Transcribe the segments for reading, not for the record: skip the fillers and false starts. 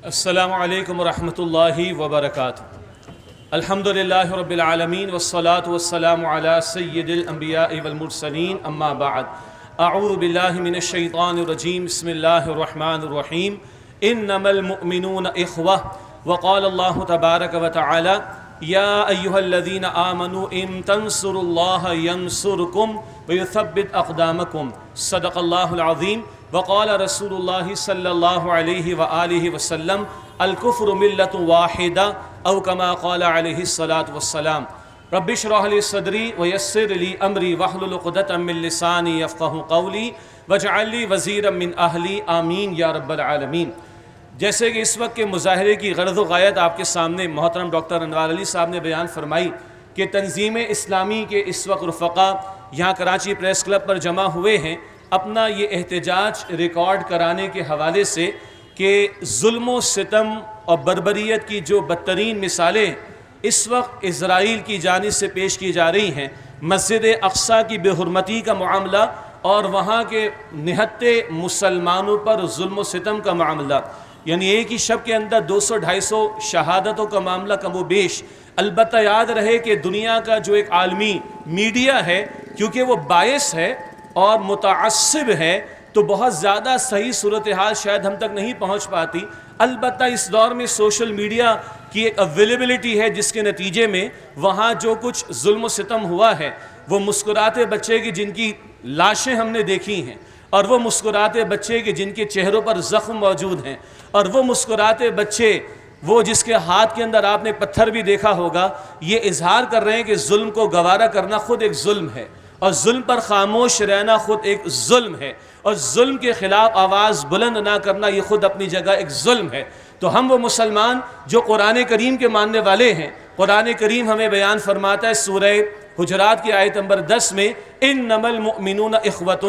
السلام علیکم ورحمۃ اللہ وبرکاتہ۔ الحمدللہ رب العالمین والصلاة والسلام علی سید الانبیاء والمرسلین، اما بعد۔ اعوذ باللہ من الشیطان الرجیم، بسم اللہ الرحمن الرحیم۔ انما المؤمنون اخوہ، وقال اللہ تبارک وتعالی یا ایہا الذین آمنوا ان تنصروا اللہ ینصرکم ویثبت اقدامکم، صدق اللہ العظیم۔ وقال رسول اللہ صلی اللہ علیہ وآلہ وسلم الکفر ملت واحدہ او کما قال علیہ الصلاۃ والسلام۔ رب اشرح لی صدری ویسر لی امری واحلل عقدۃ من لسانی یفقہوا قولی واجعل لی وزیرا من اہلی، آمین یا رب العالمین۔ جیسے کہ اس وقت کے مظاہرے کی غرض و غایت آپ کے سامنے محترم ڈاکٹر انوار علی صاحب نے بیان فرمائی کہ تنظیم اسلامی کے اس وقت رفقا یہاں کراچی پریس کلب پر جمع ہوئے ہیں اپنا یہ احتجاج ریکارڈ کرانے کے حوالے سے کہ ظلم و ستم اور بربریت کی جو بدترین مثالیں اس وقت اسرائیل کی جانب سے پیش کی جا رہی ہیں، مسجد اقصیٰ کی بے حرمتی کا معاملہ اور وہاں کے نہتے مسلمانوں پر ظلم و ستم کا معاملہ، یعنی ایک ہی شب کے اندر 200-250 شہادتوں کا معاملہ کم و بیش۔ البتہ یاد رہے کہ دنیا کا جو ایک عالمی میڈیا ہے، کیونکہ وہ باعث ہے اور متعصب ہے تو بہت زیادہ صحیح صورتحال شاید ہم تک نہیں پہنچ پاتی۔ البتہ اس دور میں سوشل میڈیا کی ایک اویلیبلٹی ہے جس کے نتیجے میں وہاں جو کچھ ظلم و ستم ہوا ہے، وہ مسکراتے بچے کی جن کی لاشیں ہم نے دیکھی ہیں، اور وہ مسکراتے بچے کے جن کے چہروں پر زخم موجود ہیں، اور وہ مسکراتے بچے وہ جس کے ہاتھ کے اندر آپ نے پتھر بھی دیکھا ہوگا، یہ اظہار کر رہے ہیں کہ ظلم کو گوارا کرنا خود ایک ظلم ہے، اور ظلم پر خاموش رہنا خود ایک ظلم ہے، اور ظلم کے خلاف آواز بلند نہ کرنا یہ خود اپنی جگہ ایک ظلم ہے۔ تو ہم وہ مسلمان جو قرآن کریم کے ماننے والے ہیں، قرآن کریم ہمیں بیان فرماتا ہے سورہ حجرات کی آیت نمبر 10 میں انما المؤمنون اخوۃ،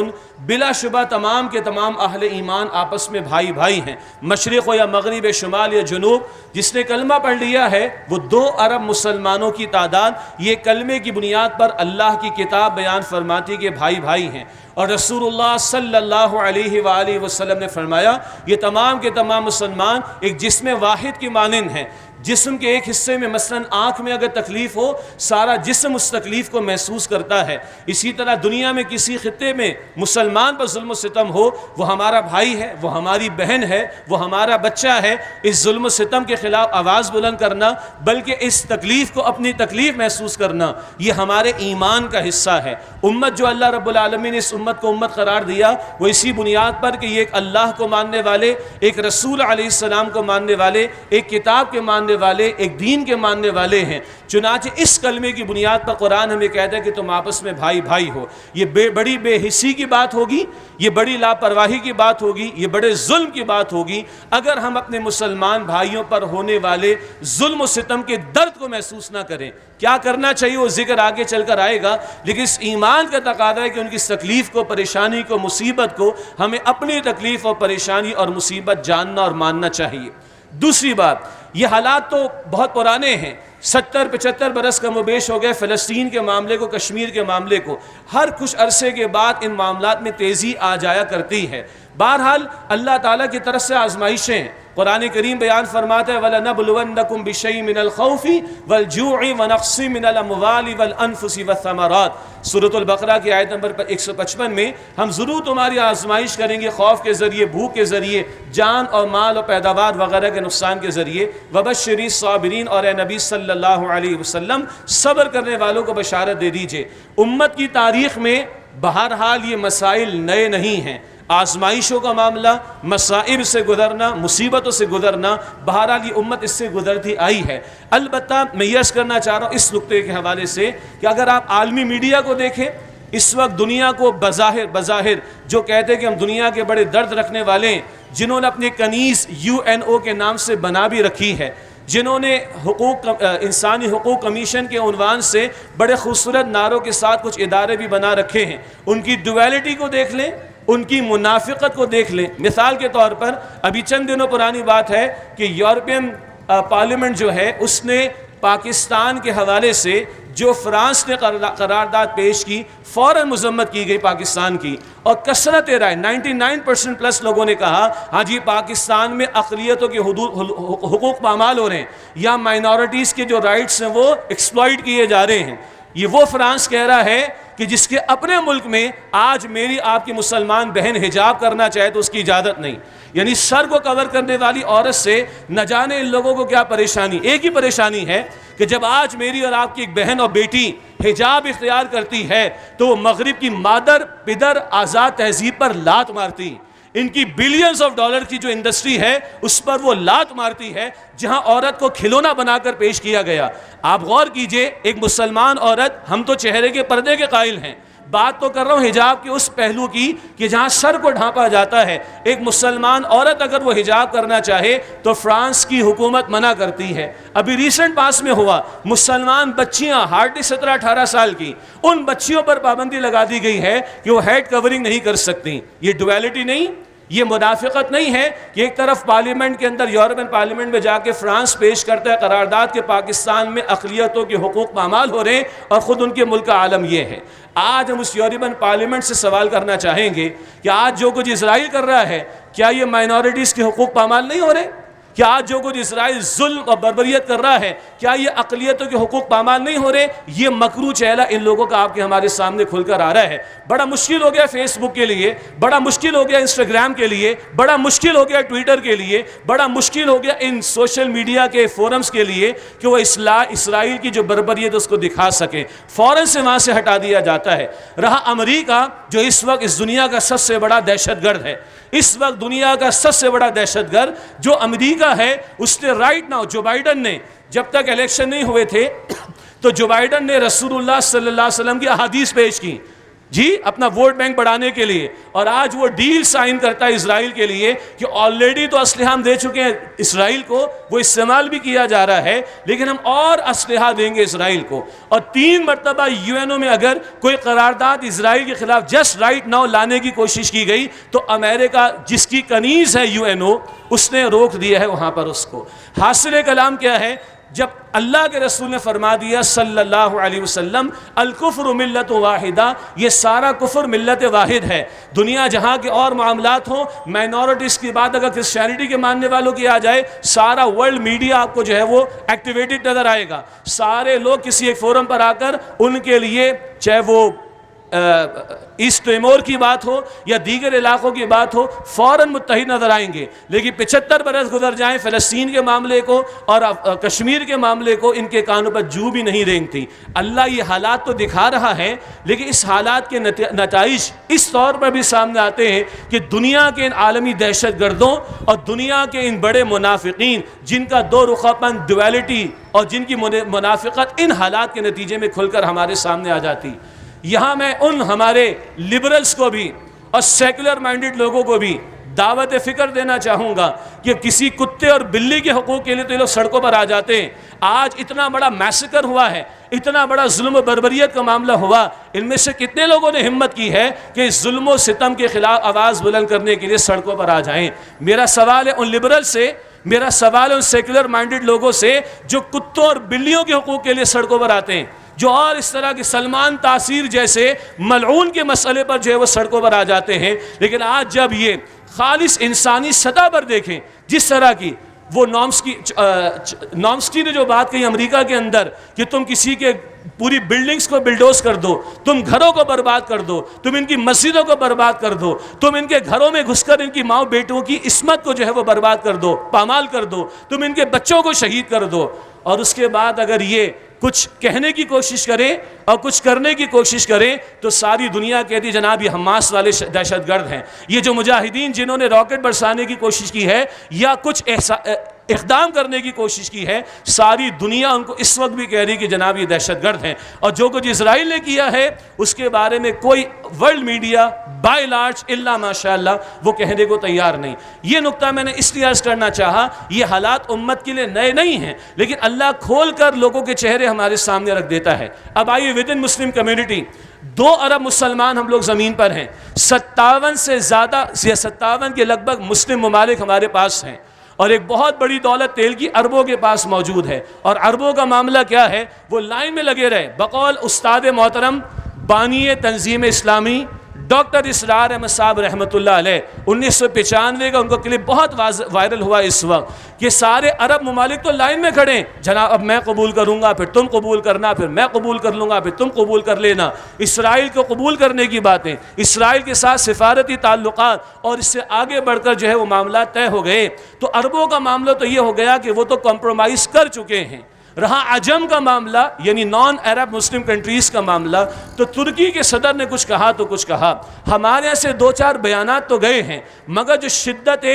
بلا شبہ تمام کے تمام اہل ایمان آپس میں بھائی بھائی ہیں، مشرق ہو یا مغرب، شمال یا جنوب۔ جس نے کلمہ پڑھ لیا ہے وہ 2 ارب مسلمانوں کی تعداد، یہ کلمے کی بنیاد پر اللہ کی کتاب بیان فرماتی کہ بھائی بھائی ہیں، اور رسول اللہ صلی اللہ علیہ وآلہ وسلم نے فرمایا یہ تمام کے تمام مسلمان ایک جسم واحد کی مانند ہیں۔ جسم کے ایک حصے میں مثلا آنکھ میں اگر تکلیف ہو، سارا جسم اس تکلیف کو محسوس کرتا ہے۔ اسی طرح دنیا میں کسی خطے میں مسلمان پر ظلم و ستم ہو، وہ ہمارا بھائی ہے، وہ ہماری بہن ہے، وہ ہمارا بچہ ہے۔ اس ظلم و ستم کے خلاف آواز بلند کرنا، بلکہ اس تکلیف کو اپنی تکلیف محسوس کرنا، یہ ہمارے ایمان کا حصہ ہے۔ امت جو اللہ رب العالمین نے اس امت کو امت قرار دیا، وہ اسی بنیاد پر کہ یہ ایک اللہ کو ماننے والے، ایک رسول علیہ السلام کو ماننے والے، ایک کتاب کے ماننے والے، ایک دین کے ماننے والے ہیں۔ چنانچہ اس کلمے کی بنیاد پر قرآن ہمیں کہتا ہے کہ تم آپس میں بھائی بھائی ہو۔ یہ بڑی بے حسی کی بات ہوگی، یہ بڑی لاپرواہی کی بات ہوگی، یہ بڑے ظلم کی بات ہوگی اگر ہم اپنے مسلمان بھائیوں پر ہونے والے ظلم و ستم کے درد کو محسوس نہ کریں۔ کیا کرنا چاہیے وہ ذکر آگے چل کر آئے گا، لیکن اس ایمان کا تقاضا ہے کہ ان کی تکلیف کو، پریشانی کو، مصیبت کو ہمیں اپنی تکلیف اور پریشانی اور مصیبت جاننا اور ماننا چاہیے۔ دوسری بات، یہ حالات تو بہت پرانے ہیں، 70-75 برس کم و بیش ہو گئے فلسطین کے معاملے کو، کشمیر کے معاملے کو۔ ہر کچھ عرصے کے بعد ان معاملات میں تیزی آ جایا کرتی ہے۔ بہرحال اللہ تعالیٰ کی طرف سے آزمائشیں ہیں۔ قرآن کریم بیان فرماتا ہے وَلَنَبْلُوَنَّكُمْ بِشَيْءٍ مِّنَ الْخَوْفِ وَالْجُوعِ وَنَقْصٍ مِّنَ الْأَمْوَالِ وَالْأَنفُسِ وَالثَّمَرَاتِ۔ سورۃ البقرہ کی آیت نمبر 155 میں ہم ضرور تمہاری آزمائش کریں گے، خوف کے ذریعے، بھوک کے ذریعے، جان اور مال اور پیداوار وغیرہ کے نقصان کے ذریعے۔ وَبَشِّرِ الصَّابِرِينَ، اور اے نبی صلی اللہ علیہ وسلم صبر کرنے والوں کو بشارت دے دیجئے۔ امت کی تاریخ میں بہرحال یہ مسائل نئے نہیں ہیں۔ آزمائشوں کا معاملہ، مصائب سے گزرنا، مصیبتوں سے گزرنا، بہرحال یہ امت اس سے گزرتی آئی ہے۔ البتہ میں یہ عرض کرنا چاہ رہا ہوں اس نقطے کے حوالے سے کہ اگر آپ عالمی میڈیا کو دیکھیں، اس وقت دنیا کو بظاہر جو کہتے ہیں کہ ہم دنیا کے بڑے درد رکھنے والے ہیں، جنہوں نے اپنی کنیز UNO کے نام سے بنا بھی رکھی ہے، جنہوں نے انسانی حقوق کمیشن کے عنوان سے بڑے خوبصورت نعروں کے ساتھ کچھ ادارے بھی بنا رکھے ہیں، ان کی ڈویلٹی کو دیکھ لیں، ان کی منافقت کو دیکھ لیں۔ مثال کے طور پر ابھی چند دنوں پرانی بات ہے کہ یورپین پارلیمنٹ جو ہے اس نے پاکستان کے حوالے سے جو فرانس نے قرارداد پیش کی فوراً مذمت کی گئی پاکستان کی، اور کثرت رائے 99% پلس لوگوں نے کہا ہاں جی پاکستان میں اقلیتوں کے حقوق پامال ہو رہے ہیں یا مائنورٹیز کے جو رائٹس ہیں وہ ایکسپلائٹ کیے جا رہے ہیں۔ یہ وہ فرانس کہہ رہا ہے کہ جس کے اپنے ملک میں آج میری آپ کی مسلمان بہن حجاب کرنا چاہے تو اس کی اجازت نہیں، یعنی سر کو کور کرنے والی عورت سے نہ جانے ان لوگوں کو کیا پریشانی۔ ایک ہی پریشانی ہے کہ جب آج میری اور آپ کی ایک بہن اور بیٹی حجاب اختیار کرتی ہے تو وہ مغرب کی مادر پدر آزاد تہذیب پر لات مارتی، ان کی بلینز آف ڈالر کی جو انڈسٹری ہے اس پر وہ لات مارتی ہے، جہاں عورت کو کھلونا بنا کر پیش کیا گیا۔ آپ غور کیجئے، ایک مسلمان عورت، ہم تو چہرے کے پردے کے قائل ہیں، بات تو کر رہا ہوں حجاب کے اس پہلو کی کہ جہاں سر کو ڈھانپا جاتا ہے، ایک مسلمان عورت اگر وہ حجاب کرنا چاہے تو فرانس کی حکومت منع کرتی ہے۔ ابھی ریسنٹ پاس میں ہوا، مسلمان بچیاں ہارڈلی 17-18 سال کی، ان بچیوں پر پابندی لگا دی گئی ہے کہ وہ ہیڈ کورنگ نہیں کر سکتی۔ یہ ڈویلٹی نہیں، یہ منافقت نہیں ہے کہ ایک طرف پارلیمنٹ کے اندر، یورپین پارلیمنٹ میں جا کے فرانس پیش کرتا ہے قرارداد کہ پاکستان میں اقلیتوں کے حقوق پامال ہو رہے ہیں، اور خود ان کے ملک کا عالم یہ ہے۔ آج ہم اس یورپین پارلیمنٹ سے سوال کرنا چاہیں گے کہ آج جو کچھ اسرائیل کر رہا ہے کیا یہ مائنورٹیز کے حقوق پامال نہیں ہو رہے؟ کیا آج جو کچھ اسرائیل ظلم اور بربریت کر رہا ہے کیا یہ اقلیتوں کے حقوق پامال نہیں ہو رہے؟ یہ مکروہ چہرہ ان لوگوں کا آپ کے ہمارے سامنے کھل کر آ رہا ہے۔ بڑا مشکل ہو گیا فیس بک کے لیے، بڑا مشکل ہو گیا انسٹاگرام کے لیے، بڑا مشکل ہو گیا ٹویٹر کے لیے، بڑا مشکل ہو گیا ان سوشل میڈیا کے فورمز کے لیے کہ وہ اسرائیل کی جو بربریت اس کو دکھا سکیں، فوراً سے وہاں سے ہٹا دیا جاتا ہے۔ رہا امریکہ جو اس وقت اس دنیا کا سب سے بڑا دہشت گرد ہے، اس وقت دنیا کا سب سے بڑا دہشت گرد جو امریکہ ہے، اس نے رائٹ ناؤ، جو بائیڈن نے، جب تک الیکشن نہیں ہوئے تھے تو جو بائیڈن نے رسول اللہ صلی اللہ علیہ وسلم کی احادیث پیش کی جی اپنا ووٹ بینک بڑھانے کے لیے، اور آج وہ ڈیل سائن کرتا ہے اسرائیل کے لیے کہ آلریڈی تو اسلحہ ہم دے چکے ہیں اسرائیل کو، وہ استعمال بھی کیا جا رہا ہے، لیکن ہم اور اسلحہ دیں گے اسرائیل کو۔ اور 3 مرتبہ UN میں اگر کوئی قرارداد اسرائیل کے خلاف جسٹ رائٹ ناؤ لانے کی کوشش کی گئی تو امریکہ جس کی کنیز ہے UNO، اس نے روک دیا ہے وہاں پر اس کو۔ حاصل کلام کیا ہے؟ جب اللہ کے رسول نے فرما دیا صلی اللہ علیہ وسلم الکفر ملت واحدہ، یہ سارا کفر ملت واحد ہے، دنیا جہاں کے اور معاملات ہوں، مائنورٹیز کی بات اگر کرسچینٹی کے ماننے والوں کی آ جائے، سارا ورلڈ میڈیا آپ کو جو ہے وہ ایکٹیویٹڈ نظر آئے گا، سارے لوگ کسی ایک فورم پر آ کر ان کے لیے چاہے وہ ایسٹ تیمور کی بات ہو یا دیگر علاقوں کی بات ہو فوراً متحد نظر آئیں گے۔ لیکن 75 برس گزر جائیں فلسطین کے معاملے کو اور کشمیر کے معاملے کو ان کے کانوں پر جو بھی نہیں رینگتی۔ اللہ یہ حالات تو دکھا رہا ہے، لیکن اس حالات کے نتائج اس طور پر بھی سامنے آتے ہیں کہ دنیا کے ان عالمی دہشت گردوں اور دنیا کے ان بڑے منافقین جن کا دو رخا پن ڈویلٹی اور جن کی منافقت ان حالات کے نتیجے میں کھل کر ہمارے سامنے آ جاتی۔ یہاں میں ان ہمارے لبرلز کو بھی اور سیکولر مائنڈڈ لوگوں کو بھی دعوت فکر دینا چاہوں گا کہ کسی کتے اور بلی کے حقوق کے لیے تو یہ لوگ سڑکوں پر آ جاتے ہیں۔ آج اتنا بڑا میسیکر ہوا ہے، اتنا بڑا ظلم و بربریت کا معاملہ ہوا، ان میں سے کتنے لوگوں نے ہمت کی ہے کہ اس ظلم و ستم کے خلاف آواز بلند کرنے کے لیے سڑکوں پر آ جائیں؟ میرا سوال ہے ان لبرل سے، میرا سوال ہے ان سیکولر مائنڈڈ لوگوں سے جو کتوں اور بلیوں کے حقوق کے لیے سڑکوں پر آتے ہیں، جو اور اس طرح کی سلمان تاثیر جیسے ملعون کے مسئلے پر جو ہے وہ سڑکوں پر آ جاتے ہیں، لیکن آج جب یہ خالص انسانی سطح پر دیکھیں جس طرح کی وہ نامسکی نے جو بات کہی امریکہ کے اندر کہ تم کسی کے پوری بلڈنگز کو بلڈوز کر دو، تم گھروں کو برباد کر دو، تم ان کی مسجدوں کو برباد کر دو، تم ان کے گھروں میں گھس کر ان کی ماؤں بیٹوں کی عصمت کو جو ہے وہ برباد کر دو، پامال کر دو، تم ان کے بچوں کو شہید کر دو، اور اس کے بعد اگر یہ کچھ کہنے کی کوشش کریں اور کچھ کرنے کی کوشش کریں تو ساری دنیا کہتی جناب یہ حماس والے دہشت گرد ہیں، یہ جو مجاہدین جنہوں نے راکٹ برسانے کی کوشش کی ہے یا کچھ اقدام کرنے کی کوشش کی ہے، ساری دنیا ان کو اس وقت بھی کہہ رہی کہ جناب یہ دہشت گرد ہیں۔ اور جو کچھ اسرائیل نے کیا ہے اس کے بارے میں کوئی ورلڈ میڈیا بائی لارج الا ماشاءاللہ وہ کہنے کو تیار نہیں۔ یہ نقطہ میں نے اس لیے عرض کرنا چاہا، یہ حالات امت کے لیے نئے نہیں ہیں، لیکن اللہ کھول کر لوگوں کے چہرے ہمارے سامنے رکھ دیتا ہے۔ اب آئیے ود ان مسلم کمیونٹی 2 ارب مسلمان ہم لوگ زمین پر ہیں، 57 سے زیادہ یا 57 کے لگ بھگ مسلم ممالک ہمارے پاس ہیں، اور ایک بہت بڑی دولت تیل کی اربوں کے پاس موجود ہے، اور اربوں کا معاملہ کیا ہے، وہ لائن میں لگے رہے۔ بقول استاد محترم بانی تنظیم اسلامی ڈاکٹر اسرار احمد صاحب رحمۃ اللہ علیہ، 1995 کا ان کو کلپ بہت وائرل ہوا اس وقت کہ سارے عرب ممالک تو لائن میں کھڑے ہیں، جناب اب میں قبول کروں گا، پھر تم قبول کرنا، پھر میں قبول کر لوں گا، پھر تم قبول کر لینا۔ اسرائیل کو قبول کرنے کی باتیں، اسرائیل کے ساتھ سفارتی تعلقات، اور اس سے آگے بڑھ کر جو ہے وہ معاملات طے ہو گئے۔ تو عربوں کا معاملہ تو یہ ہو گیا کہ وہ تو کمپرومائز کر چکے ہیں۔ رہا عجم کا معاملہ، یعنی نان عرب مسلم کنٹریز کا معاملہ، تو ترکی کے صدر نے کچھ کہا تو کچھ کہا، ہمارے یہاں سے 2-4 بیانات تو گئے ہیں، مگر جو شدت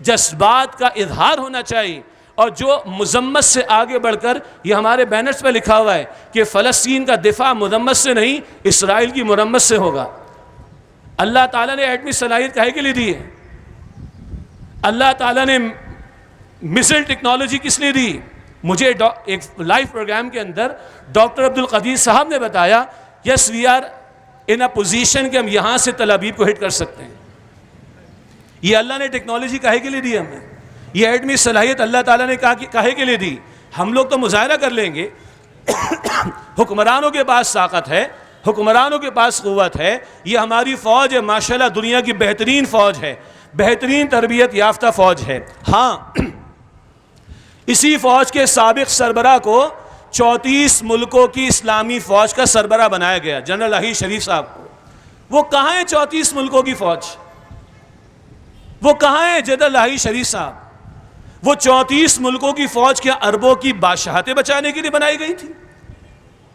جذبات کا اظہار ہونا چاہیے اور جو مذمت سے آگے بڑھ کر، یہ ہمارے بینرز پہ لکھا ہوا ہے کہ فلسطین کا دفاع مذمت سے نہیں، اسرائیل کی مرمت سے ہوگا۔ اللہ تعالیٰ نے ایٹمی صلاحیت کاہے کے لیے دی ہے؟ اللہ تعالیٰ نے میزائل ٹیکنالوجی کس لیے دی؟ مجھے ایک لائیو پروگرام کے اندر ڈاکٹر عبدالقدیر صاحب نے بتایا، یس we are in a position کہ ہم یہاں سے تل ابیب کو ہٹ کر سکتے ہیں۔ یہ اللہ نے ٹیکنالوجی کاہے کے لیے دی ہمیں؟ یہ ایٹمی صلاحیت اللہ تعالیٰ نے کاہے کے لیے دی؟ ہم لوگ تو مظاہرہ کر لیں گے، حکمرانوں کے پاس طاقت ہے، حکمرانوں کے پاس قوت ہے، یہ ہماری فوج ہے، ماشاءاللہ دنیا کی بہترین فوج ہے، بہترین تربیت یافتہ فوج ہے۔ ہاں، اسی فوج کے سابق سربراہ کو 34 ملکوں کی اسلامی فوج کا سربراہ بنایا گیا، جنرل لاہی شریف صاحب کو۔ وہ کہاں ہیں 34 ملکوں کی فوج؟ وہ کہاں ہیں جنرل لاہی شریف صاحب؟ وہ 34 ملکوں کی فوج کیا عربوں کی بادشاہتیں بچانے کے لیے بنائی گئی تھی؟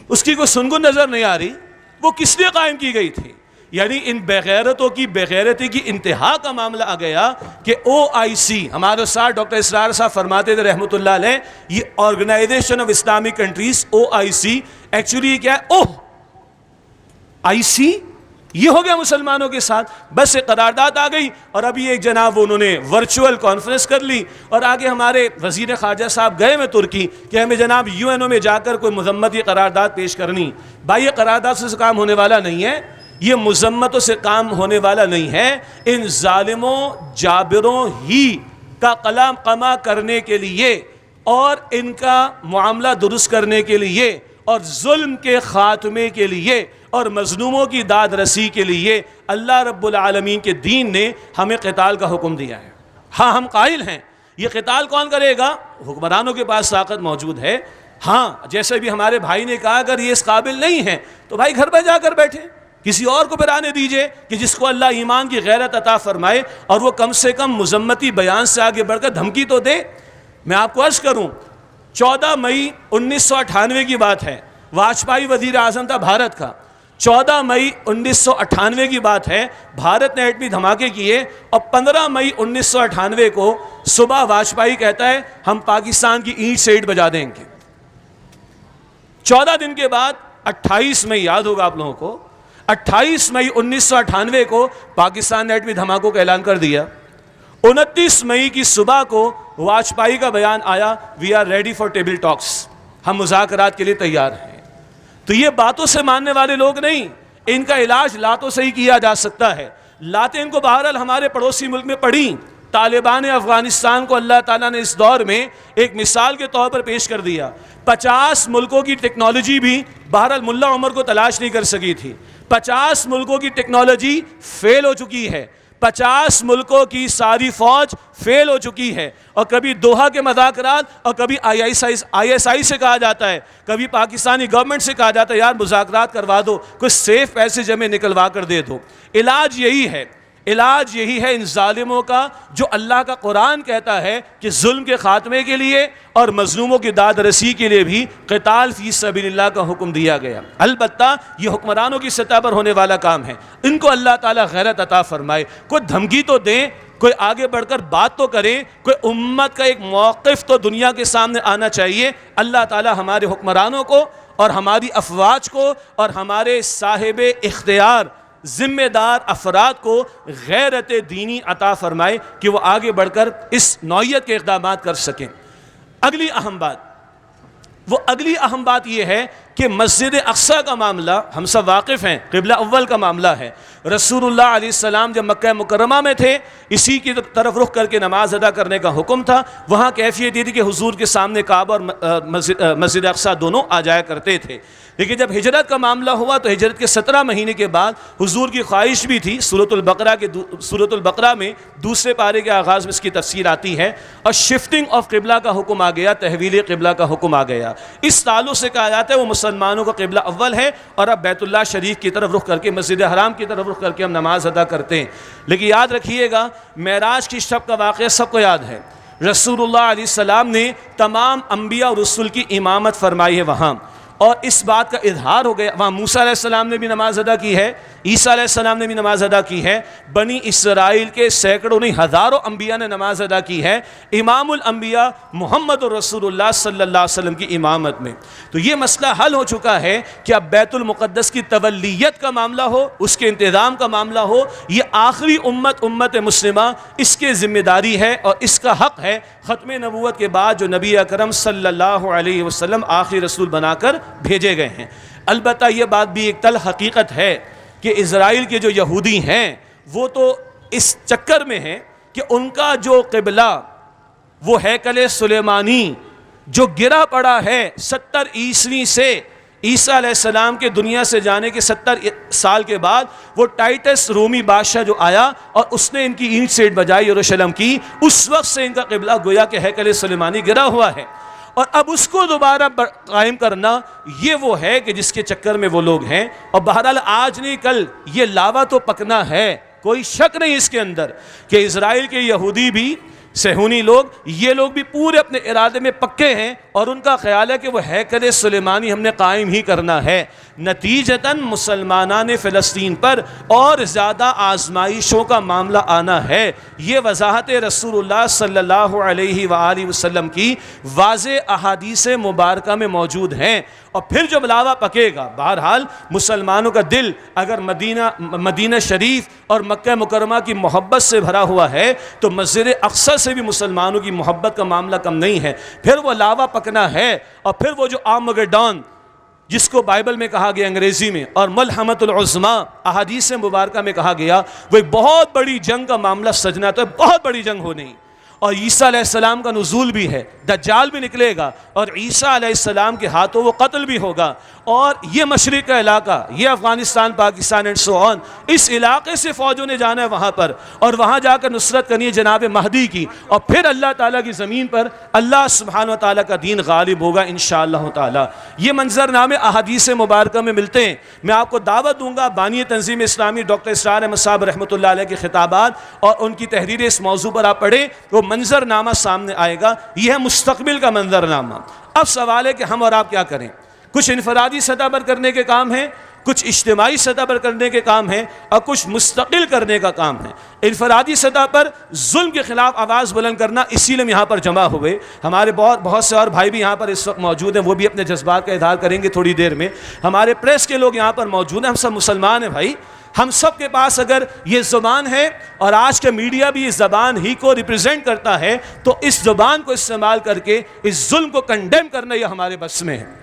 اس کی کوئی سنگن نظر نہیں آ رہی۔ وہ کس لیے قائم کی گئی تھی؟ یعنی ان بغیرتوں کی بغیرتی کی انتہا کا معاملہ آ گیا کہ OIC، ہمارے ساتھ ڈاکٹر اسرار صاحب فرماتے تھے رحمۃ اللہ علیہ، یہ organisation of Islamic countries OIC actually کیا ہے؟ IC یہ ہو گیا مسلمانوں کے ساتھ، بس ایک قرارداد آ گئی، اور ابھی ایک جناب انہوں نے ورچوئل کانفرنس کر لی، اور آگے ہمارے وزیر خارجہ صاحب گئے میں ترکی کہ ہمیں جناب UN میں جا کر کوئی مذمتی قرارداد پیش کرنی۔ بھائی یہ قرارداد سے کام ہونے والا نہیں ہے، یہ مذمتوں سے کام ہونے والا نہیں ہے۔ ان ظالموں جابروں ہی کا قلم قمع کرنے کے لیے اور ان کا معاملہ درست کرنے کے لیے اور ظلم کے خاتمے کے لیے اور مظلوموں کی داد رسی کے لیے اللہ رب العالمین کے دین نے ہمیں قتال کا حکم دیا ہے۔ ہاں ہم قائل ہیں، یہ قتال کون کرے گا؟ حکمرانوں کے پاس طاقت موجود ہے۔ ہاں جیسے بھی ہمارے بھائی نے کہا اگر یہ اس قابل نہیں ہے تو بھائی گھر پہ جا کر بیٹھے، کسی اور کو پھر آنے دیجئے کہ جس کو اللہ ایمان کی غیرت عطا فرمائے، اور وہ کم سے کم مذمتی بیان سے آگے بڑھ کر دھمکی تو دے۔ میں آپ کو عرض کروں، 14 مئی 1998 کی بات ہے، واجپئی وزیر اعظم تھا بھارت کا، 14 مئی 1998 کی بات ہے، بھارت نے ایٹمی دھماکے کیے، اور 15 مئی 1998 کو صبح واجپئی کہتا ہے ہم پاکستان کی اینٹ سے اینٹ بجا دیں گے۔ 14 دن کے بعد 28 مئی، یاد ہوگا آپ لوگوں کو، 28 مئی 1998 کو پاکستان نے ایٹمی دھماکوں کا اعلان کر دیا۔ 29 مئی کی صبح کو واجپئی کا بیان آیا، we are ready for table talks, ہم مذاکرات کے لیے تیار ہیں۔ تو یہ باتوں سے ماننے والے لوگ نہیں، ان کا علاج لاتوں سے ہی کیا جا سکتا ہے۔ لاتیں ان کو بہرحال ہمارے پڑوسی ملک میں پڑیں۔ طالبان افغانستان کو اللہ تعالیٰ نے اس دور میں ایک مثال کے طور پر پیش کر دیا۔ 50 ملکوں کی ٹیکنالوجی بھی بہرحال ملا عمر کو تلاش نہیں کر سکی تھی۔ 50 ملکوں کی ٹیکنالوجی فیل ہو چکی ہے، 50 ملکوں کی ساری فوج فیل ہو چکی ہے، اور کبھی دوحہ کے مذاکرات اور کبھی ISI سے کہا جاتا ہے، کبھی پاکستانی گورنمنٹ سے کہا جاتا ہے یار مذاکرات کروا دو، کچھ سیف پیسے جمع نکلوا کر دے دو۔ علاج یہی ہے، علاج یہی ہے ان ظالموں کا، جو اللہ کا قرآن کہتا ہے کہ ظلم کے خاتمے کے لیے اور مظلوموں کی داد رسی کے لیے بھی قتال فی سبیل اللہ کا حکم دیا گیا۔ البتہ یہ حکمرانوں کی سطح پر ہونے والا کام ہے، ان کو اللہ تعالیٰ غیرت عطا فرمائے، کوئی دھمکی تو دیں، کوئی آگے بڑھ کر بات تو کریں، کوئی امت کا ایک موقف تو دنیا کے سامنے آنا چاہیے۔ اللہ تعالیٰ ہمارے حکمرانوں کو اور ہماری افواج کو اور ہمارے صاحب اختیار ذمہ دار افراد کو غیرت دینی عطا فرمائے کہ وہ آگے بڑھ کر اس نوعیت کے اقدامات کر سکیں۔ اگلی اہم بات یہ ہے کہ مسجد اقصیٰ کا معاملہ ہم سب واقف ہیں، قبلہ اول کا معاملہ ہے۔ رسول اللہ علیہ السلام جب مکہ مکرمہ میں تھے، اسی کی طرف رخ کر کے نماز ادا کرنے کا حکم تھا۔ وہاں کیفیت یہ تھی کہ حضور کے سامنے کعبہ اور مسجد اقصیٰ دونوں آ جایا کرتے تھے۔ لیکن جب ہجرت کا معاملہ ہوا تو ہجرت کے 17 مہینے کے بعد حضور کی خواہش بھی تھی، سورۃ البقرہ میں دوسرے پارے کے آغاز میں اس کی تفسیر آتی ہے، اور شفٹنگ آف قبلہ کا حکم آ گیا، تحویل قبلہ کا حکم آ گیا۔ اس تعلق سے کہا جاتا ہے وہ مسلمانوں کا قبلہ اول ہے، اور اب بیت اللہ شریف کی طرف رخ کر کے، مسجد حرام کی طرف رخ کر کے ہم نماز ادا کرتے ہیں۔ لیکن یاد رکھیے گا، معراج کی شب کا واقعہ سب کو یاد ہے۔ رسول اللہ علیہ السلام نے تمام انبیاء اور رسول کی امامت فرمائی ہے وہاں، اور اس بات کا اظہار ہو گیا۔ وہاں موسیٰ علیہ السلام نے بھی نماز ادا کی ہے، عیسیٰ علیہ السلام نے بھی نماز ادا کی ہے، بنی اسرائیل کے سینکڑوں نہیں ہزاروں انبیاء نے نماز ادا کی ہے، امام الانبیاء محمد رسول اللہ صلی اللہ علیہ وسلم کی امامت میں۔ تو یہ مسئلہ حل ہو چکا ہے کہ اب بیت المقدس کی تولیت کا معاملہ ہو، اس کے انتظام کا معاملہ ہو، یہ آخری امت مسلمہ اس کے ذمہ داری ہے، اور اس کا حق ہے ختم نبوت کے بعد جو نبی اکرم صلی اللہ علیہ وسلم آخری رسول بنا کر بھیجے گئے ہیں۔ البتہ یہ بات بھی ایک تلخ حقیقت ہے کہ اسرائیل کے جو یہودی ہیں وہ تو اس چکر میں ہیں کہ ان کا جو قبلہ وہ ہیکل سلیمانی جو گرا پڑا ہے 70 عیسوی سے، عیسیٰ علیہ السلام کے دنیا سے جانے کے 70 سال کے بعد وہ ٹائٹس رومی بادشاہ جو آیا اور اس نے ان کی اینٹ سیٹ بجائی یروشلم کی، اس وقت سے ان کا قبلہ گویا کہ ہیکل سلیمانی گرا ہوا ہے، اور اب اس کو دوبارہ قائم کرنا یہ وہ ہے کہ جس کے چکر میں وہ لوگ ہیں۔ اور بہرحال آج نہیں کل یہ لاوا تو پکنا ہے، کوئی شک نہیں اس کے اندر کہ اسرائیل کے یہودی بھی، صہیونی لوگ، یہ لوگ بھی پورے اپنے ارادے میں پکے ہیں، اور ان کا خیال ہے کہ وہ ہیکل سلیمانی ہم نے قائم ہی کرنا ہے۔ نتیجتاً مسلمانان فلسطین پر اور زیادہ آزمائشوں کا معاملہ آنا ہے۔ یہ وضاحت رسول اللہ صلی اللہ علیہ وآلہ وسلم کی واضح احادیث مبارکہ میں موجود ہیں، اور پھر جب لاوا پکے گا، بہرحال مسلمانوں کا دل اگر مدینہ شریف اور مکہ مکرمہ کی محبت سے بھرا ہوا ہے تو مسجد اقصیٰ سے بھی مسلمانوں کی محبت کا معاملہ کم نہیں ہے۔ پھر وہ لاوا پکنا ہے، اور پھر وہ جو آرمگیڈون جس کو بائبل میں کہا گیا انگریزی میں، اور ملحمۃ العظمیٰ احادیث مبارکہ میں کہا گیا، وہ ایک بہت بڑی جنگ کا معاملہ سجنا، تو بہت بڑی جنگ ہونی، اور عیسیٰ علیہ السلام کا نزول بھی ہے، دجال بھی نکلے گا، اور عیسیٰ علیہ السلام کے ہاتھوں وہ قتل بھی ہوگا، اور یہ مشرق کا علاقہ، یہ افغانستان، پاکستان اینڈ سو آن، اس علاقے سے فوجوں نے جانا ہے وہاں پر، اور وہاں جا کر نصرت کرنی ہے جناب مہدی کی، اور پھر اللہ تعالیٰ کی زمین پر اللہ سبحانہ و تعالیٰ کا دین غالب ہوگا انشاءاللہ تعالیٰ۔ یہ منظر نامے احادیث مبارکہ میں ملتے ہیں۔ میں آپ کو دعوت دوں گا، بانی تنظیم اسلامی ڈاکٹر اسرار احمد صاحب رحمۃ اللہ علیہ کے خطابات اور ان کی تحریریں اس موضوع پر آپ پڑھیں، وہ منظر نامہ سامنے آئے گا۔ یہ ہے مستقبل کا منظر نامہ۔ اب سوال ہے کہ ہم اور آپ کیا کریں؟ کچھ انفرادی سطح پر کرنے کے کام ہیں، کچھ اجتماعی سطح پر کرنے کے کام ہیں، اور کچھ مستقل کرنے کا کام ہے۔ انفرادی سطح پر ظلم کے خلاف آواز بلند کرنا، اسی لیے ہم یہاں پر جمع ہوئے۔ ہمارے بہت سے اور بھائی بھی یہاں پر اس وقت موجود ہیں، وہ بھی اپنے جذبات کا اظہار کریں گے تھوڑی دیر میں۔ ہمارے پریس کے لوگ یہاں پر موجود ہیں، ہم سب مسلمان ہیں بھائی۔ ہم سب کے پاس اگر یہ زبان ہے، اور آج کا میڈیا بھی اس زبان ہی کو ریپرزینٹ کرتا ہے، تو اس زبان کو استعمال کر کے اس ظلم کو کنڈیم کرنا یہ ہمارے بس میں ہے۔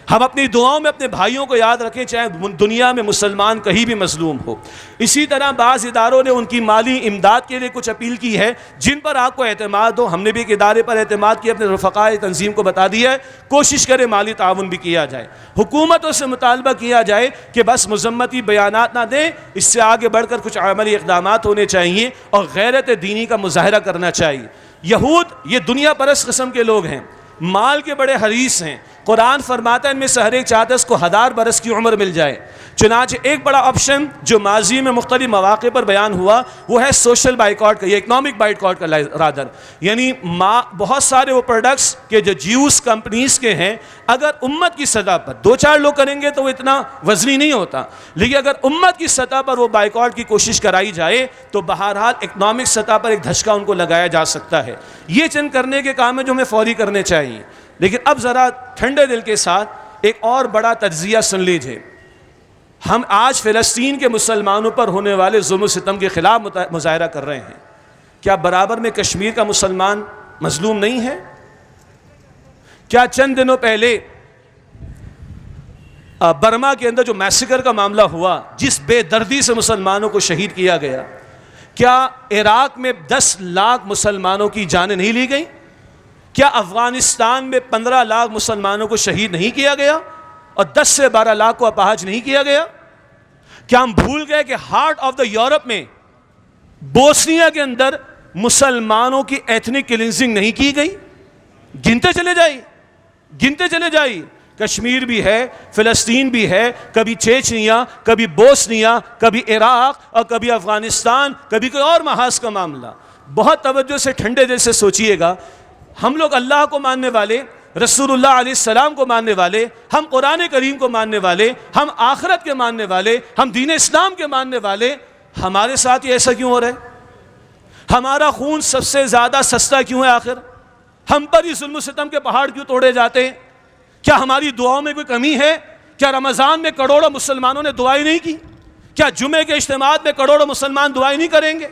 ہم اپنی دعاؤں میں اپنے بھائیوں کو یاد رکھیں، چاہے دنیا میں مسلمان کہیں بھی مظلوم ہو۔ اسی طرح بعض اداروں نے ان کی مالی امداد کے لیے کچھ اپیل کی ہے، جن پر آپ کو اعتماد ہو۔ ہم نے بھی ایک ادارے پر اعتماد کیا، اپنے رفقائے تنظیم کو بتا دیا ہے، کوشش کرے مالی تعاون بھی کیا جائے۔ حکومتوں سے مطالبہ کیا جائے کہ بس مذمتی بیانات نہ دیں، اس سے آگے بڑھ کر کچھ عملی اقدامات ہونے چاہیے، اور غیرت دینی کا مظاہرہ کرنا چاہیے۔ یہود یہ دنیا پرست قسم کے لوگ ہیں، مال کے بڑے حریص ہیں۔ قرآن فرماتا ہے ان میں سے ہر ایک چاہتا ہے اس کو 1000 برس کی عمر مل جائے۔ چنانچہ ایک بڑا آپشن جو ماضی میں مختلف مواقع پر بیان ہوا وہ ہے سوشل بائیکاٹ کا، یا اکنامک بائیکاٹ کا رادر، یعنی بہت سارے وہ پروڈکٹس کے جو جیوس کمپنیز کے ہیں، اگر امت کی سطح پر 2-4 لوگ کریں گے تو وہ اتنا وزنی نہیں ہوتا، لیکن اگر امت کی سطح پر وہ بائیکاٹ کی کوشش کرائی جائے تو بہرحال اکنامک سطح پر ایک دھچکا ان کو لگایا جا سکتا ہے۔ یہ چند کرنے کے کام ہیں جو ہمیں فوری کرنے چاہیے۔ لیکن اب ذرا ٹھنڈے دل کے ساتھ ایک اور بڑا تجزیہ سن لیجئے۔ ہم آج فلسطین کے مسلمانوں پر ہونے والے ظلم و ستم کے خلاف مظاہرہ کر رہے ہیں، کیا برابر میں کشمیر کا مسلمان مظلوم نہیں ہے؟ کیا چند دنوں پہلے برما کے اندر جو میسیکر کا معاملہ ہوا، جس بے دردی سے مسلمانوں کو شہید کیا گیا، کیا عراق میں 10 لاکھ مسلمانوں کی جانیں نہیں لی گئیں؟ کیا افغانستان میں 15 لاکھ مسلمانوں کو شہید نہیں کیا گیا اور 10 سے 12 لاکھ کو اپاہج نہیں کیا گیا؟ کیا ہم بھول گئے کہ ہارٹ آف دا یورپ میں بوسنیا کے اندر مسلمانوں کی ایتھنک کلینزنگ نہیں کی گئی؟ گنتے چلے جائیں، کشمیر بھی ہے، فلسطین بھی ہے، کبھی چیچنیا، کبھی بوسنیا، کبھی عراق اور کبھی افغانستان، کبھی کوئی اور محاذ کا معاملہ۔ بہت توجہ سے ٹھنڈے دل سے سوچئے گا، ہم لوگ اللہ کو ماننے والے، رسول اللہ علیہ السلام کو ماننے والے، ہم قرآن کریم کو ماننے والے، ہم آخرت کے ماننے والے، ہم دین اسلام کے ماننے والے، ہمارے ساتھ یہ ایسا کیوں ہو رہا ہے؟ ہمارا خون سب سے زیادہ سستا کیوں ہے آخر؟ ہم پر ہی ظلم و ستم کے پہاڑ کیوں توڑے جاتے ہیں؟ کیا ہماری دعاؤں میں کوئی کمی ہے؟ کیا رمضان میں کروڑوں مسلمانوں نے دعائیں نہیں کی؟ کیا جمعے کے اجتماعات میں کروڑوں مسلمان دعائیں نہیں کریں گے؟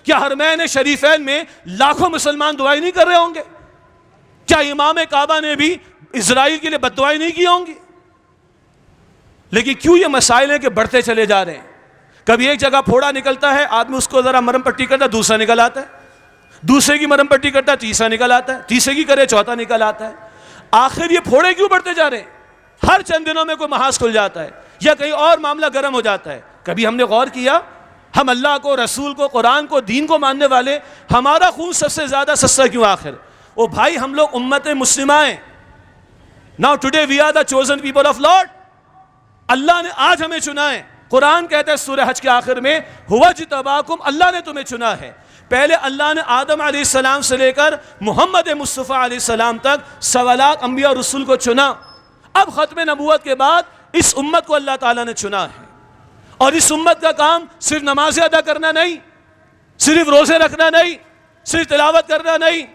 کیا حرمین شریفین میں لاکھوں مسلمان دعائیں نہیں کر رہے ہوں گے؟ کیا امام کعبہ نے بھی اسرائیل کے لیے بد دعائیں نہیں کی ہوں گی؟ لیکن کیوں یہ مسائل ہیں کہ بڑھتے چلے جا رہے ہیں؟ کبھی ایک جگہ پھوڑا نکلتا ہے، آدمی اس کو ذرا مرم پٹی کرتا ہے، دوسرا نکل آتا ہے، دوسرے کی مرم پٹی کرتا ہے، تیسرا نکل آتا ہے، تیسرے کی کرے چوتھا نکل آتا ہے۔ آخر یہ پھوڑے کیوں بڑھتے جا رہے ہیں؟ ہر چند دنوں میں کوئی محاذ کھل جاتا ہے یا کہیں اور معاملہ گرم ہو جاتا ہے۔ کبھی ہم نے غور کیا، ہم اللہ کو، رسول کو، قرآن کو، دین کو ماننے والے، ہمارا خون سب سے زیادہ سستا کیوں آخر؟ او بھائی، ہم لوگ امت مسلمہ ہیں۔ Now today we are the chosen people of Lord۔ اللہ نے آج ہمیں چنا ہے۔ قرآن کہتا ہے سورہ حج کے آخر میں، هُوَ اجْتَبَاكُمْ، اللہ نے تمہیں چنا ہے۔ پہلے اللہ نے آدم علیہ السلام سے لے کر محمد مصطفیٰ علیہ السلام تک 1.25 لاکھ انبیاء اور رسول کو چنا۔ اب ختم نبوت کے بعد اس امت کو اللہ تعالیٰ نے چنا ہے، اور اس امت کا کام صرف نمازیں ادا کرنا نہیں، صرف روزے رکھنا نہیں، صرف تلاوت کرنا نہیں،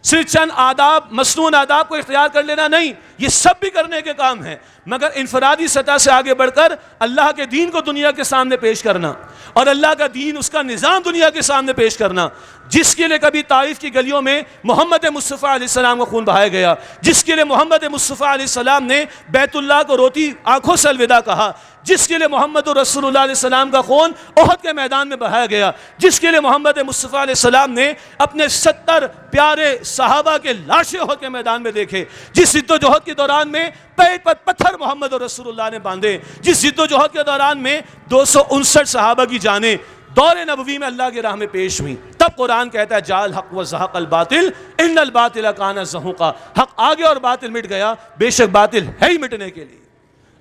صرف چند آداب، مسنون آداب کو اختیار کر لینا نہیں، یہ سب بھی کرنے کے کام ہیں، مگر انفرادی سطح سے آگے بڑھ کر اللہ کے دین کو دنیا کے سامنے پیش کرنا، اور اللہ کا دین، اس کا نظام دنیا کے سامنے پیش کرنا، جس کے لیے کبھی طائف کی گلیوں میں محمد مصطفیٰ علیہ السلام کا خون بہایا گیا، جس کے لیے محمد مصطفیٰ علیہ السلام نے بیت اللہ کو روتی آنکھوں سے الوداع کہا، جس کے لیے محمد رسول اللہ علیہ السلام کا خون احد کے میدان میں بہایا گیا، جس کے لیے محمد مصطفیٰ علیہ السلام نے اپنے 70 پیارے صحابہ کے لاشیں احد کے میدان میں دیکھے، جس جد و جہد کے دوران میں پیٹ پر پتھر محمد رسول اللہ نے باندھے، جس جد و جہد کے دوران میں 259 صحابہ کی جانیں دور نبوی میں اللہ کی راہ میں پیش ہوئی۔ تب قرآن کہتا ہے جاء الحق وزہق الباطل ان الباطل کان زہوقا، حق آگے اور باطل مٹ گیا، بے شک باطل ہے ہی مٹنے کے لیے۔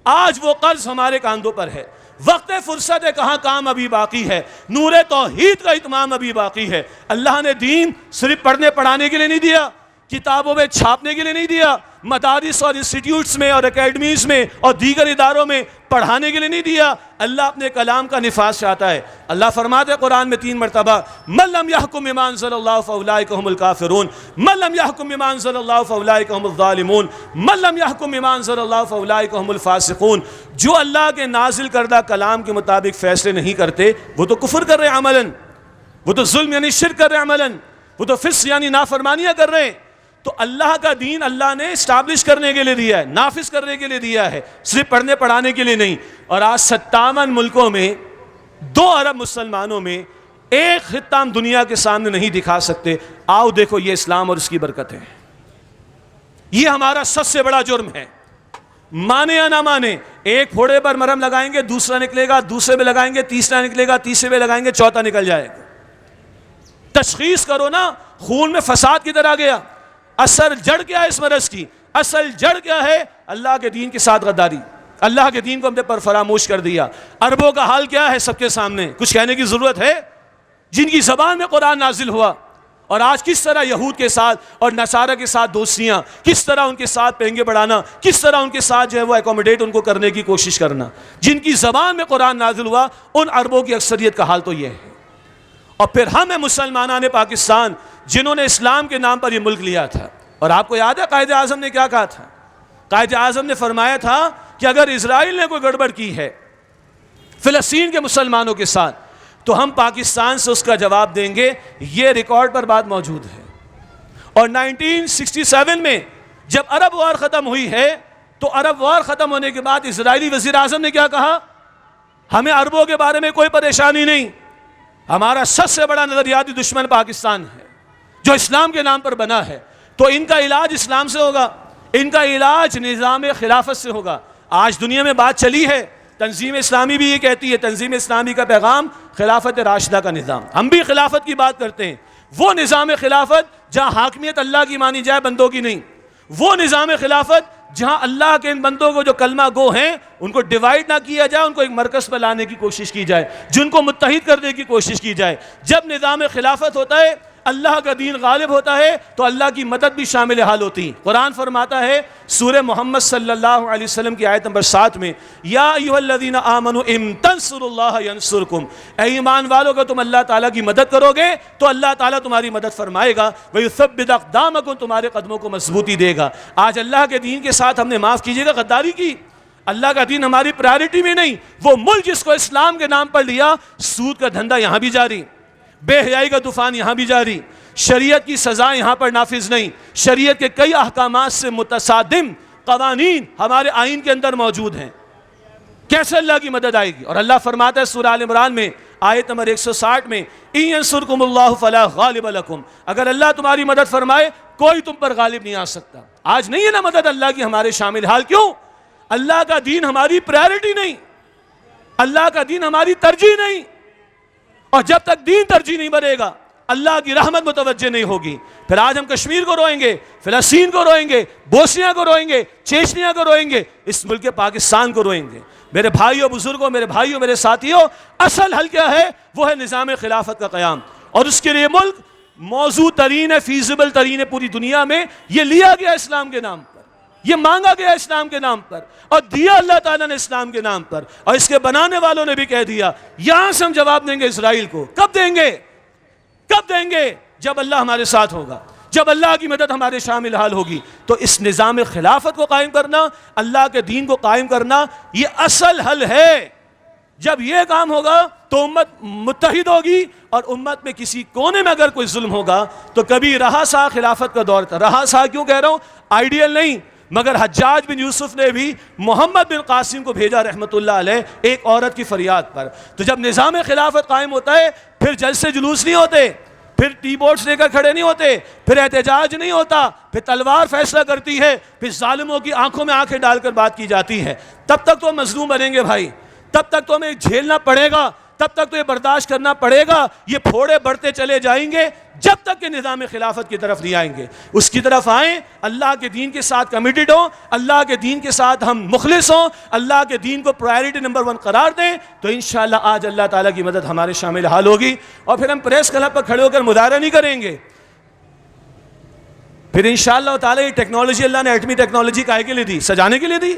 آج وہ قرض ہمارے کاندھوں پر ہے، وقت فرصت ہے، کہاں کام ابھی باقی ہے، نور توحید کا اتمام ابھی باقی ہے۔ اللہ نے دین صرف پڑھنے پڑھانے کے لیے نہیں دیا، کتابوں میں چھاپنے کے لیے نہیں دیا، مدارس اور انسٹیٹیوٹس میں اور اکیڈمیز میں اور دیگر اداروں میں پڑھانے کے لیے نہیں دیا۔ اللہ اپنے کلام کا نفاذ چاہتا ہے۔ اللہ فرماتا ہے قرآن میں 3 مرتبہ، من لم يحكم بما انزل الله فاولئک هم الکافرون، من لم يحكم بما انزل الله فاولئک هم الظالمون، من لم يحكم بما انزل الله فاولئک هم الفاسقون۔ جو اللہ کے نازل کردہ کلام کے مطابق فیصلے نہیں کرتے، وہ تو کفر کر رہے ہیں عملاً، وہ تو ظلم یعنی شرک کر رہے ہیں عملاً، وہ تو فسق یعنی نافرمانیاں کر رہے ہیں۔ تو اللہ کا دین اللہ نے اسٹیبلش کرنے کے لیے دیا ہے، نافذ کرنے کے لیے دیا ہے، صرف پڑھنے پڑھانے کے لیے نہیں۔ اور آج 57 ملکوں میں 2 ارب مسلمانوں میں ایک خطہ ہم دنیا کے سامنے نہیں دکھا سکتے۔ آؤ دیکھو یہ اسلام اور اس کی برکت ہے۔ یہ ہمارا سب سے بڑا جرم ہے، مانے یا نہ مانے۔ ایک پھوڑے پر مرہم لگائیں گے، دوسرا نکلے گا، دوسرے پہ لگائیں گے، تیسرا نکلے گا، تیسرے پہ لگائیں گے، چوتھا نکل جائے گا۔ تشخیص کرو نا، خون میں فساد کدھر آ گیا؟ اصل جڑ کیا ہے اس مرض کی؟ اصل جڑ کیا ہے؟ اللہ کے دین کے ساتھ غداری، اللہ کے دین کو ہم نے پر فراموش کر دیا۔ عربوں کا حال کیا ہے سب کے سامنے، کچھ کہنے کی ضرورت ہے؟ جن کی زبان میں قرآن نازل ہوا، اور آج کس طرح یہود کے ساتھ اور نصارہ کے ساتھ دوستیاں، کس طرح ان کے ساتھ پینگے بڑھانا، کس طرح ان کے ساتھ جو ہے وہ ایکوموڈیٹ ان کو کرنے کی کوشش کرنا۔ جن کی زبان میں قرآن نازل ہوا، ان عربوں کی اکثریت کا حال تو یہ ہے۔ اور پھر ہم ہیں مسلمانان پاکستان، جنہوں نے اسلام کے نام پر یہ ملک لیا تھا۔ اور آپ کو یاد ہے قائد اعظم نے کیا کہا تھا؟ قائد اعظم نے فرمایا تھا کہ اگر اسرائیل نے کوئی گڑبڑ کی ہے فلسطین کے مسلمانوں کے ساتھ، تو ہم پاکستان سے اس کا جواب دیں گے۔ یہ ریکارڈ پر بات موجود ہے۔ اور 1967 میں جب عرب وار ختم ہوئی ہے، تو عرب وار ختم ہونے کے بعد اسرائیلی وزیر اعظم نے کیا کہا؟ ہمیں عربوں کے بارے میں کوئی پریشانی نہیں، ہمارا سب سے بڑا نظریاتی دشمن پاکستان ہے جو اسلام کے نام پر بنا ہے، تو ان کا علاج اسلام سے ہوگا، ان کا علاج نظام خلافت سے ہوگا۔ آج دنیا میں بات چلی ہے، تنظیم اسلامی بھی یہ کہتی ہے، تنظیم اسلامی کا پیغام خلافت راشدہ کا نظام، ہم بھی خلافت کی بات کرتے ہیں، وہ نظام خلافت جہاں حاکمیت اللہ کی مانی جائے بندوں کی نہیں، وہ نظام خلافت جہاں اللہ کے ان بندوں کو جو کلمہ گو ہیں ان کو ڈیوائیڈ نہ کیا جائے، ان کو ایک مرکز پر لانے کی کوشش کی جائے، جن کو متحد کرنے کی کوشش کی جائے۔ جب نظام خلافت ہوتا ہے، اللہ کا دین غالب ہوتا ہے، تو اللہ کی مدد بھی شامل حال ہوتی ہے۔ قرآن فرماتا ہے سورہ محمد صلی اللہ علیہ وسلم کی آیت نمبر 7 میں، یا ایھا الذین آمنوا ان تنصروا اللہ ینصرکم، اے ایمان والو کہ تم اللہ تعالیٰ کی مدد کرو گے تو اللہ تعالیٰ تمہاری مدد فرمائے گا، ویثبت اقدامکم، تمہارے قدموں کو مضبوطی دے گا۔ آج اللہ کے دین کے ساتھ ہم نے معاف کیجیے گا غداری کی، اللہ کا دین ہماری پرائرٹی میں نہیں، وہ ملک جس کو اسلام کے نام پر لیا، سود کا دھندا یہاں بھی جاری، بے حیائی کا طوفان یہاں بھی جاری، شریعت کی سزا یہاں پر نافذ نہیں، شریعت کے کئی احکامات سے متصادم قوانین ہمارے آئین کے اندر موجود ہیں، کیسے اللہ کی مدد آئے گی؟ اور اللہ فرماتا ہے سورہ آل عمران میں آیت نمبر 160 میں، ان ینصرکم اللہ فلا غالب لکم، اگر اللہ تمہاری مدد فرمائے کوئی تم پر غالب نہیں آ سکتا۔ آج نہیں ہے نا مدد اللہ کی ہمارے شامل حال، کیوں؟ اللہ کا دین ہماری پرائرٹی نہیں، اللہ کا دین ہماری ترجیح نہیں، اور جب تک دین ترجیح نہیں بنے گا اللہ کی رحمت متوجہ نہیں ہوگی۔ پھر آج ہم کشمیر کو روئیں گے، فلسطین کو روئیں گے، بوسنیا کو روئیں گے، چیچنیا کو روئیں گے، اس ملک پاکستان کو روئیں گے۔ میرے بھائیوں بزرگوں، میرے بھائیوں میرے ساتھیوں، اصل حل کیا ہے؟ وہ ہے نظام خلافت کا قیام، اور اس کے لیے ملک موزوں ترین ہے، فیزیبل ترین ہے پوری دنیا میں، یہ لیا گیا اسلام کے نام پر، یہ مانگا گیا اسلام کے نام پر، اور دیا اللہ تعالیٰ نے اسلام کے نام پر، اور اس کے بنانے والوں نے بھی کہہ دیا یہاں سے ہم جواب دیں گے اسرائیل کو۔ کب دیں گے؟ کب دیں گے؟ جب اللہ ہمارے ساتھ ہوگا، جب اللہ کی مدد ہمارے شامل حال ہوگی۔ تو اس نظام خلافت کو قائم کرنا، اللہ کے دین کو قائم کرنا، یہ اصل حل ہے۔ جب یہ کام ہوگا تو امت متحد ہوگی، اور امت میں کسی کونے میں اگر کوئی ظلم ہوگا تو کبھی رہا سا خلافت کا دور تھا، رہا سا کیوں کہہ رہا ہوں؟ آئیڈیل نہیں، مگر حجاج بن یوسف نے بھی محمد بن قاسم کو بھیجا رحمت اللہ علیہ ایک عورت کی فریاد پر۔ تو جب نظام خلافت قائم ہوتا ہے پھر جلسے جلوس نہیں ہوتے، پھر ٹی بورڈز لے کر کھڑے نہیں ہوتے، پھر احتجاج نہیں ہوتا، پھر تلوار فیصلہ کرتی ہے، پھر ظالموں کی آنکھوں میں آنکھیں ڈال کر بات کی جاتی ہے۔ تب تک تو ہم مظلوم بنیں گے بھائی، تب تک تو ہمیں جھیلنا پڑے گا، تب تک تو یہ برداشت کرنا پڑے گا، یہ پھوڑے بڑھتے چلے جائیں گے جب تک کہ نظام خلافت کی طرف نہیں آئیں گے۔ اس کی طرف آئیں، اللہ کے دین کے ساتھ کمیٹڈ ہوں، اللہ کے دین کے ساتھ ہم مخلص ہوں، اللہ کے دین کو پرائرٹی نمبر 1 قرار دیں، تو انشاءاللہ آج اللہ تعالیٰ کی مدد ہمارے شامل حال ہوگی، اور پھر ہم پریس کلب پر کھڑے ہو کر مظاہرہ نہیں کریں گے۔ پھر انشاءاللہ تعالیٰ یہ ٹیکنالوجی اللہ نے ایٹمی ٹیکنالوجی کائے کے لیے دی؟ سجانے کے لیے دی۔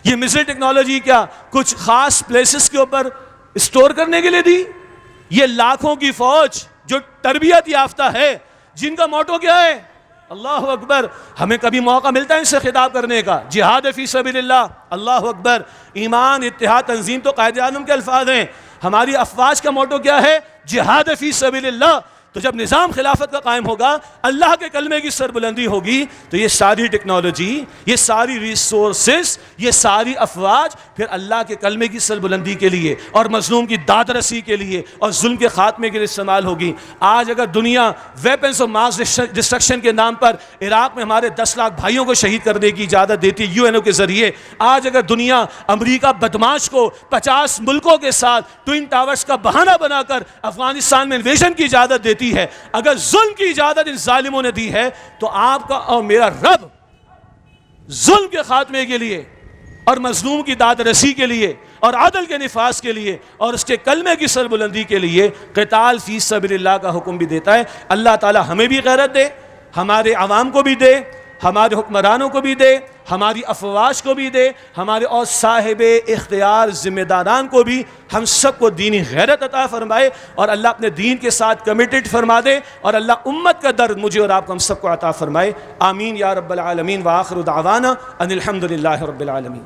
یہ میزائل ٹیکنالوجی کیا کچھ خاص پلیسز کے اوپر اسٹور کرنے کے لیے دی؟ یہ لاکھوں کی فوج جو تربیت یافتہ ہے، جن کا موٹو کیا ہے؟ اللہ اکبر۔ ہمیں کبھی موقع ملتا ہے ان سے خطاب کرنے کا؟ جہاد فی سبیل اللہ، اللہ اکبر۔ ایمان، اتحاد، تنظیم تو قائد اعظم کے الفاظ ہیں، ہماری افواج کا موٹو کیا ہے؟ جہاد فی سبیل اللہ۔ تو جب نظام خلافت کا قائم ہوگا، اللہ کے کلمے کی سربلندی ہوگی، تو یہ ساری ٹیکنالوجی، یہ ساری ریسورسز، یہ ساری افواج پھر اللہ کے کلمے کی سربلندی کے لیے اور مظلوم کی داد رسی کے لیے اور ظلم کے خاتمے کے لیے استعمال ہوگی۔ آج اگر دنیا ویپنز آف ماس ڈسٹرکشن کے نام پر عراق میں ہمارے 10 لاکھ بھائیوں کو شہید کرنے کی اجازت دیتی ہے UN کے ذریعے، آج اگر دنیا امریکہ بدماش کو 50 ملکوں کے ساتھ ٹوئن ٹاورز کا بہانہ بنا کر افغانستان میں انویژن کی اجازت دیتی ہے، اگر ظلم کی اجازت ان ظالموں نے دی ہے، تو آپ کا اور میرا رب ظلم کے خاتمے کے لیے اور مظلوم کی داد رسی کے لیے اور عدل کے نفاذ کے لیے اور اس کے کلمے کی سربلندی کے لیے قتال فی سبیل اللہ کا حکم بھی دیتا ہے۔ اللہ تعالی ہمیں بھی غیرت دے، ہمارے عوام کو بھی دے، ہمارے حکمرانوں کو بھی دے، ہماری افواج کو بھی دے، ہمارے اور صاحب اختیار ذمہ داران کو بھی، ہم سب کو دینی غیرت عطا فرمائے، اور اللہ اپنے دین کے ساتھ کمیٹڈ فرما دے، اور اللہ امت کا درد مجھے اور آپ کو ہم سب کو عطا فرمائے۔ آمین یا رب العالمین، وآخر دعوانا ان الحمد للہ رب العالمین۔